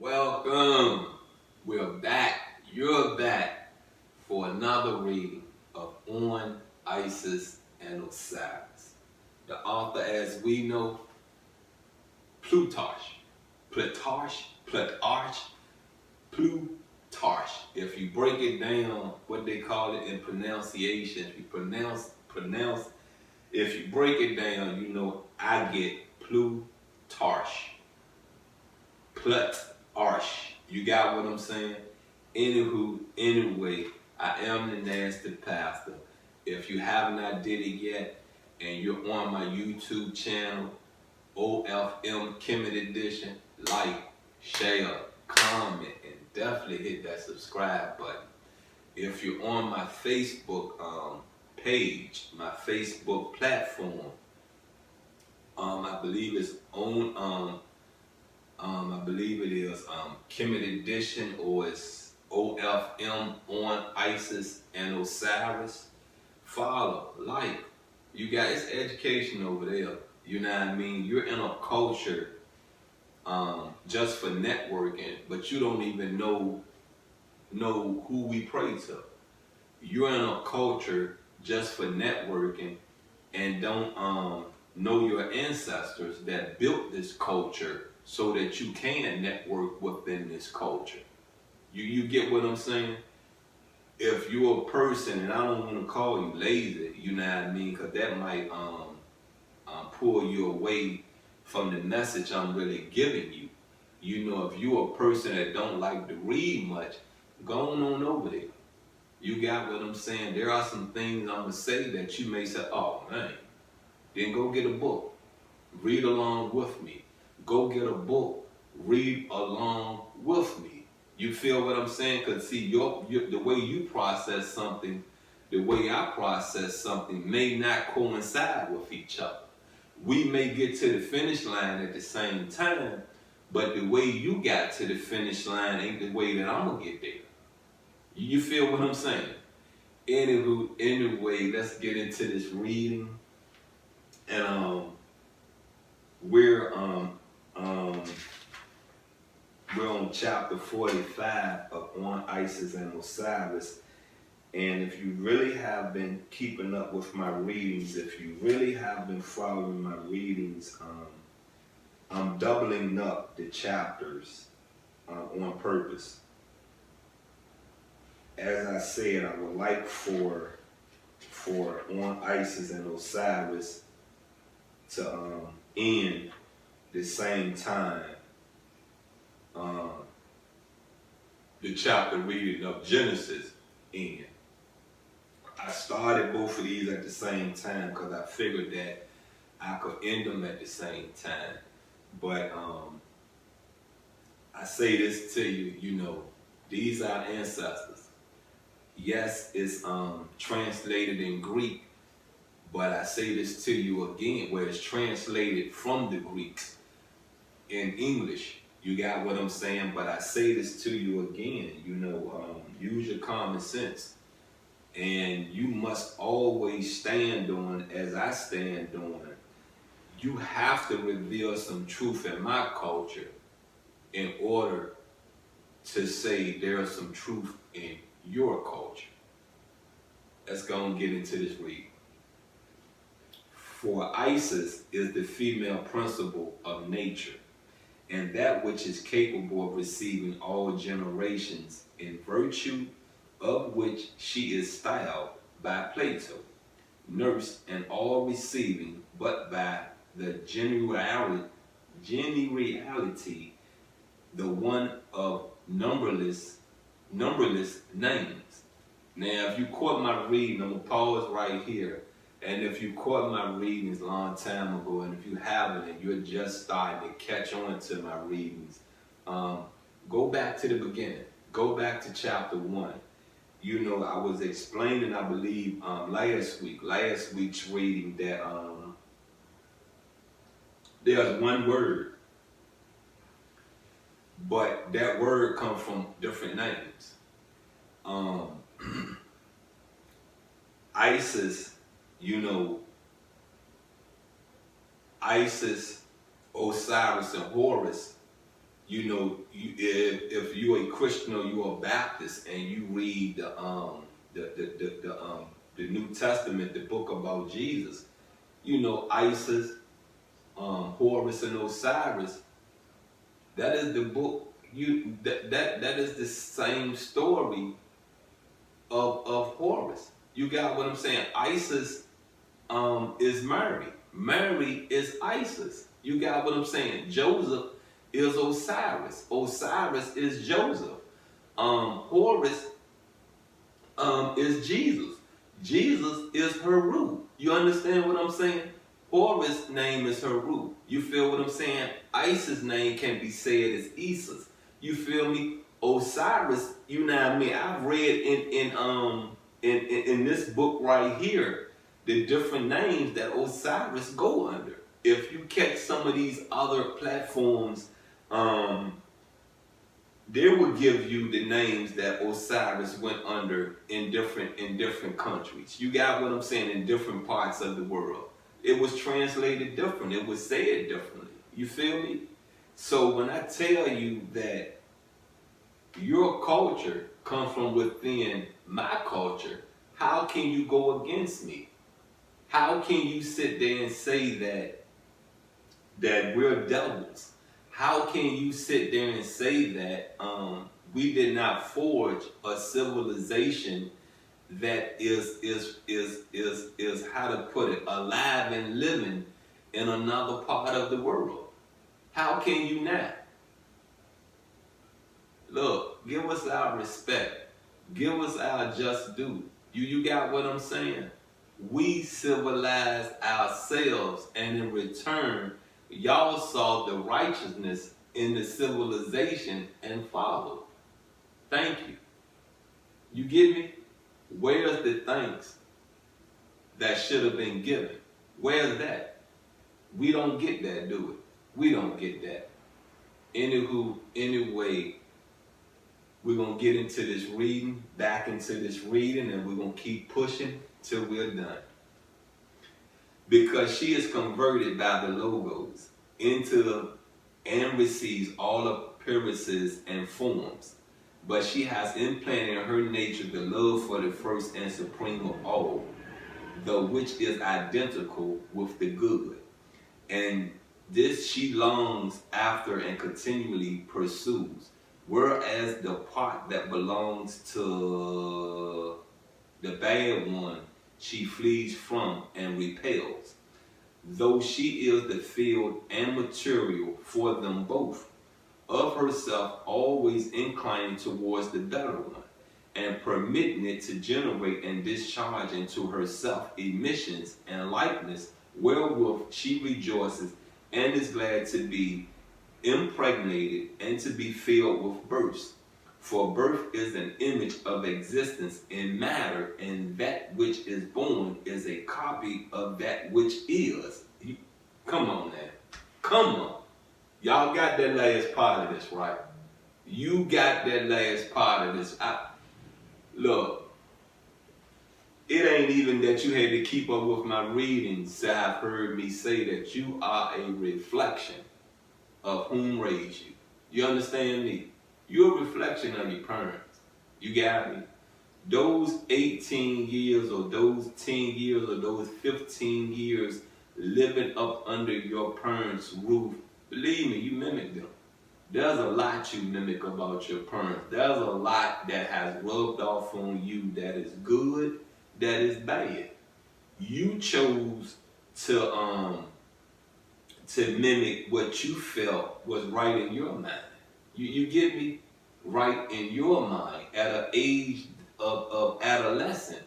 Welcome. We're back. You're back for another reading of On Isis and Osiris. The author, as we know, Plutarch. Plutarch. If you break it down, what they call it in pronunciation, if you break it down, you know I get Plutarch. Plutarch. You got what I'm saying? Anyway, I am the nasty pastor. If you have not did it yet, and you're on my YouTube channel, OFM Kemet Edition, like, share, comment, and definitely hit that subscribe button. If you're on my Facebook page, my Facebook platform, I believe it's on I believe it is Kemet Edition, or it's OFM On Isis and Osiris. Follow, like, you guys, education over there. You know what I mean? You're in a culture just for networking, but you don't even know who we pray to. You're in a culture just for networking and don't know your ancestors that built this culture so that you can network within this culture. You get what I'm saying? If you're a person, and I don't want to call you lazy, you know what I mean, because that might pull you away from the message I'm really giving you. You know, if you're a person that don't like to read much, go on over there. You got what I'm saying? There are some things I'm going to say that you may say, oh man, then go get a book. Read along with me. Go get a book. Read along with me. You feel what I'm saying? Because see, the way you process something, the way I process something may not coincide with each other. We may get to the finish line at the same time, but the way you got to the finish line ain't the way that I'm going to get there. You feel what I'm saying? Anyway, let's get into this reading. And we're on chapter 45 of On Isis and Osiris. And if you really have been keeping up with my readings, if you really have been following my readings, I'm doubling up the chapters on purpose. As I said, I would like for On Isis and Osiris to end the same time the chapter reading of Genesis end. I started both of these at the same time because I figured that I could end them at the same time. But I say this to you, you know, these are ancestors. Yes, it's translated in Greek, but I say this to you again, where it's translated from the Greeks in English. You got what I'm saying? But I say this to you again, you know, use your common sense. And you must always stand on, as I stand on, you have to reveal some truth in my culture in order to say there's some truth in your culture. Let's go and get into this reading. For Isis is the female principle of nature, and that which is capable of receiving all generations, in virtue of which she is styled by Plato, nurse and all receiving, but by the generality, the one of numberless names. Now, if you caught my reading, I'm going to pause right here. And if you caught my readings a long time ago, and if you haven't, and you're just starting to catch on to my readings, go back to the beginning. Go back to chapter 1. You know, I was explaining, I believe, last week's reading, that there's one word, but that word comes from different names. Isis, you know, Isis, Osiris, and Horus You know, if you're a Christian or you're a Baptist and you read the New Testament, the book about Jesus, you know, Isis, Horus and Osiris, that is the book. That is the same story of Horus. You got what I'm saying? Isis is Mary. Mary is Isis. You got what I'm saying? Joseph is Osiris. Osiris is Joseph. Horus is Jesus. Jesus is Heru. You understand what I'm saying? Horus' name is Heru. You feel what I'm saying? Isis' name can be said as Isis. You feel me? Osiris, you know what I mean? I've read in this book right here the different names that Osiris go under. If you catch some of these other platforms, they will give you the names that Osiris went under in different countries. You got what I'm saying? In different parts of the world. It was translated different. It was said differently. You feel me? So when I tell you that your culture comes from within my culture, how can you go against me? How can you sit there and say that we're devils? How can you sit there and say that we did not forge a civilization that is how to put it, alive and living in another part of the world? How can you not? Look, give us our respect. Give us our just due. You got what I'm saying? We civilized ourselves, and in return, y'all saw the righteousness in the civilization and followed. Thank you. You get me? Where's the thanks that should have been given? Where's that? We don't get that, do we? We don't get that. Anyway, we're going to get into this reading, back into this reading, and we're going to keep pushing till we're done. Because she is converted by the logos and receives all appearances and forms. But she has implanted in her nature the love for the first and supreme of all, the which is identical with the good. And this she longs after and continually pursues. Whereas the part that belongs to the bad one, she flees from and repels, though she is the field and material for them both, of herself always inclining towards the better one, and permitting it to generate and discharge into herself emissions and likeness, wherewith she rejoices and is glad to be impregnated and to be filled with births. For birth is an image of existence in matter, and that which is born is a copy of that which is. Come on now. Come on. Y'all got that last part of this, right? You got that last part of this. Look, it ain't even that you had to keep up with my readings to have heard me say that you are a reflection of whom raised you. You understand me? You're a reflection of your parents. You got me? Those 18 years or those 10 years or those 15 years living up under your parents' roof, believe me, you mimic them. There's a lot you mimic about your parents. There's a lot that has rubbed off on you that is good, that is bad. You chose to mimic what you felt was right in your mind. You get me? Right in your mind at an age of adolescent.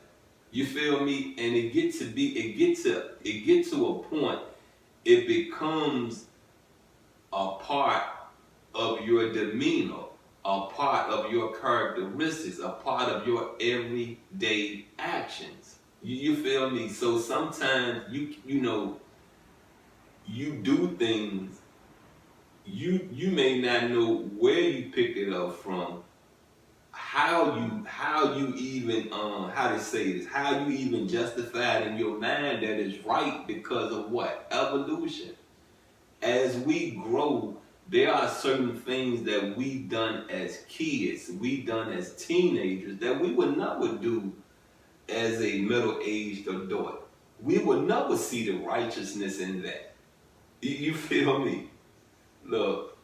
You feel me? And it get to a point, it becomes a part of your demeanor, a part of your characteristics, a part of your everyday actions. You feel me? So sometimes you know you do things, you may not know where you picked it up from, how you even how to say this, how you even justify it in your mind that is right because of what? Evolution. As we grow, There are certain things that we done as kids, we done as teenagers that we would never do as a middle-aged adult. We would never see the righteousness in that. You feel me? Look,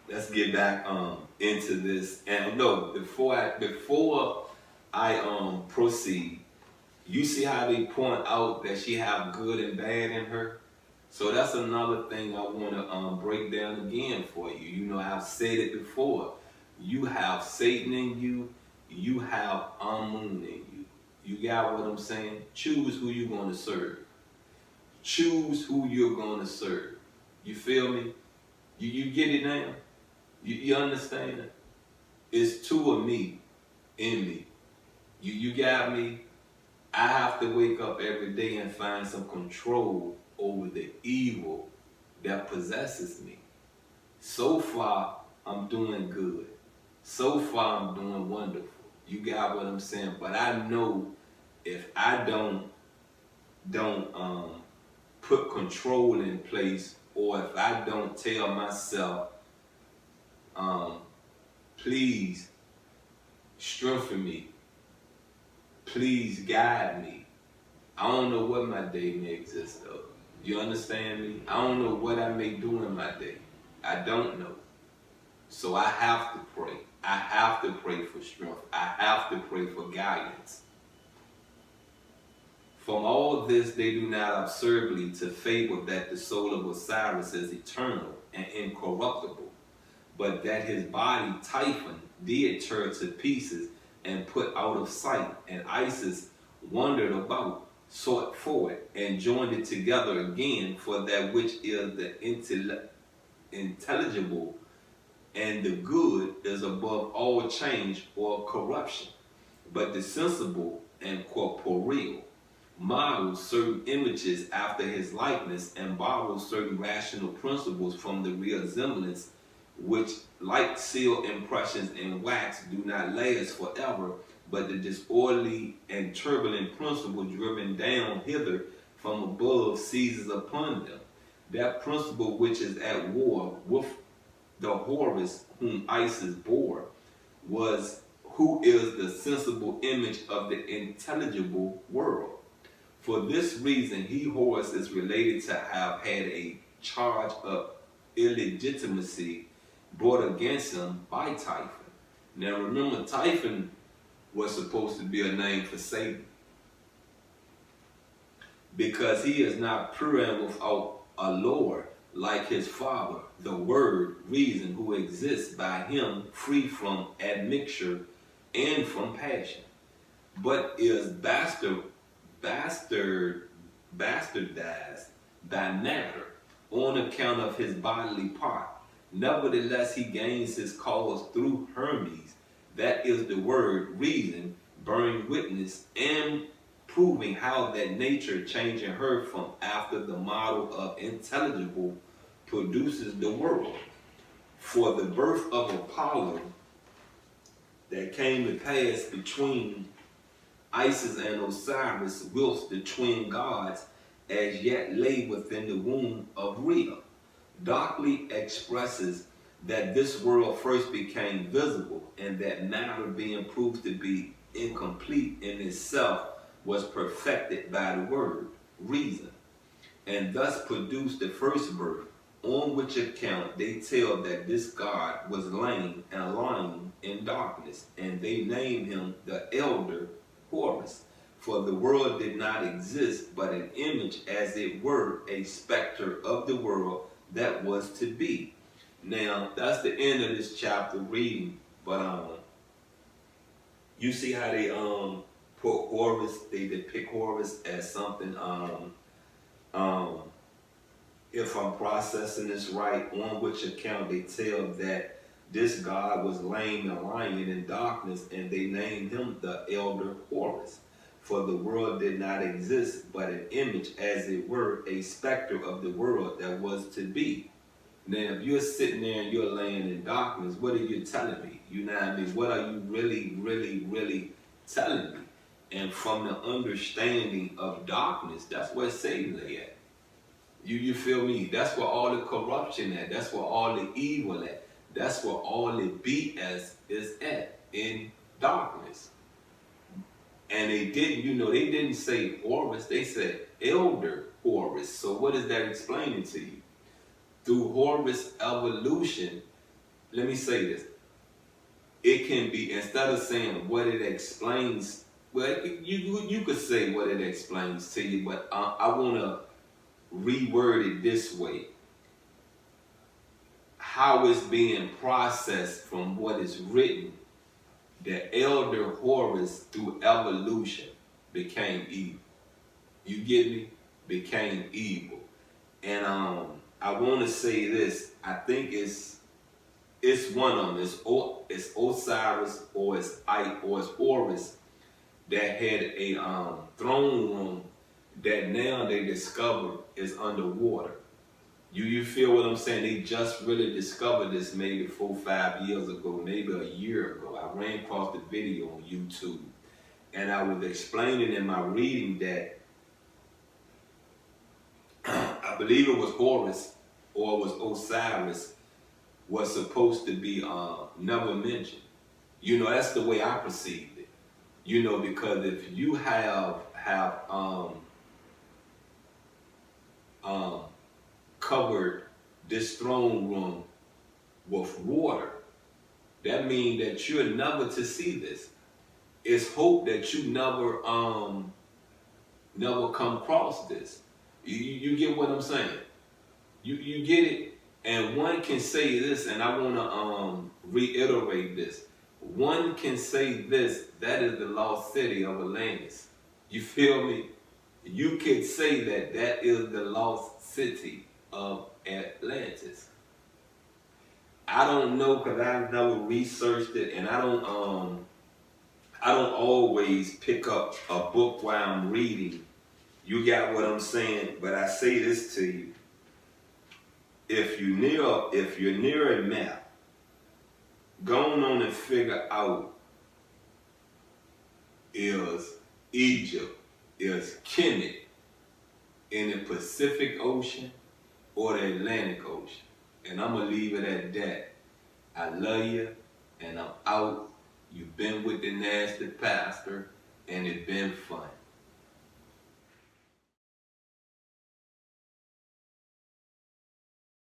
let's get back into this. And no, before I proceed, you see how they point out that she have good and bad in her? So that's another thing I want to break down again for you. You know, I've said it before. You have Satan in you. You have Amun in you. You got what I'm saying? Choose who you're going to serve. Choose who you're going to serve. You feel me? You get it now? You understand it? It's two of me in me. You got me? I have to wake up every day and find some control over the evil that possesses me. So far, I'm doing good. So far, I'm doing wonderful. You got what I'm saying? But I know if I don't put control in place, or if I don't tell myself, please strengthen me, please guide me, I don't know what my day may exist of. You understand me? I don't know what I may do in my day. I don't know. So I have to pray. I have to pray for strength. I have to pray for guidance. From all this, they do not absurdly to fable that the soul of Osiris is eternal and incorruptible, but that his body Typhon did tear to pieces and put out of sight, and Isis wandered about, sought for it, and joined it together again, for that which is the intelligible and the good is above all change or corruption, but the sensible and corporeal models certain images after his likeness, and borrows certain rational principles from the resemblance, which, like seal impressions in wax, do not last forever, but the disorderly and turbulent principle driven down hither from above seizes upon them. That principle which is at war with the Horus whom Isis bore, who is the sensible image of the intelligible world. For this reason, Horus is related to have had a charge of illegitimacy brought against him by Typhon. Now remember, Typhon was supposed to be a name for Satan, because he is not pure and without a lord like his father, the word, reason, who exists by him free from admixture and from passion, but is bastardized by matter on account of his bodily part. Nevertheless, he gains his cause through Hermes, that is the word, reason, bearing witness and proving how that nature, changing her from after the model of intelligible, produces the world. For the birth of Apollo that came to pass between Isis and Osiris, whilst the twin gods as yet lay within the womb of Rhea, darkly expresses that this world first became visible, and that matter, being proved to be incomplete in itself, was perfected by the word, reason, and thus produced the first birth, on which account they tell that this God was lame and lying in darkness, and they name him the elder Horus. For the world did not exist, but an image, as it were, a specter of the world that was to be. Now, that's the end of this chapter reading, but you see how they put Horus, they depict Horus as something, if I'm processing this right, on which account they tell that this God was lame and lying in darkness, and they named him the elder Horus. For the world did not exist, but an image, as it were, a specter of the world that was to be. Now, if you're sitting there and you're laying in darkness, what are you telling me? You know what I mean? What are you really telling me? And from the understanding of darkness, that's where Satan lay at. You feel me? That's where all the corruption at. That's where all the evil at. That's where all the BS is at, in darkness. And they didn't say Horus, they said Elder Horus. So what is that explaining to you? Through Horus evolution, let me say this. It can be, instead of saying what it explains, well, you could say what it explains to you, but I want to reword it this way. How it's being processed from what is written, the elder Horus through evolution became evil. You get me? Became evil. And I want to say this. I think it's one of them. It's Osiris or it's Horus that had a throne room that now they discover is underwater. You feel what I'm saying? They just really discovered this maybe 4-5 years ago, maybe a year ago. I ran across the video on YouTube, and I was explaining in my reading that I believe it was Horus or it was Osiris was supposed to be never mentioned. That's the way I perceived it. Because if you have covered this throne room with water, that means that you're never to see this. It's hope that you never come across this. You get what I'm saying? You get it? And one can say this, and I want to reiterate this. One can say this, that is the lost city of Atlantis. You feel me? You could say that is the lost city of Atlantis. I don't know, because I've never researched it, and I don't always pick up a book while I'm reading. You got what I'm saying? But I say this to you. If you're near a map, go on and figure out, is Egypt, is Kemet in the Pacific Ocean or the Atlantic Ocean? And I'm going to leave it at that. I love you, and I'm out. You've been with the Nasty Pastor, and it's been fun.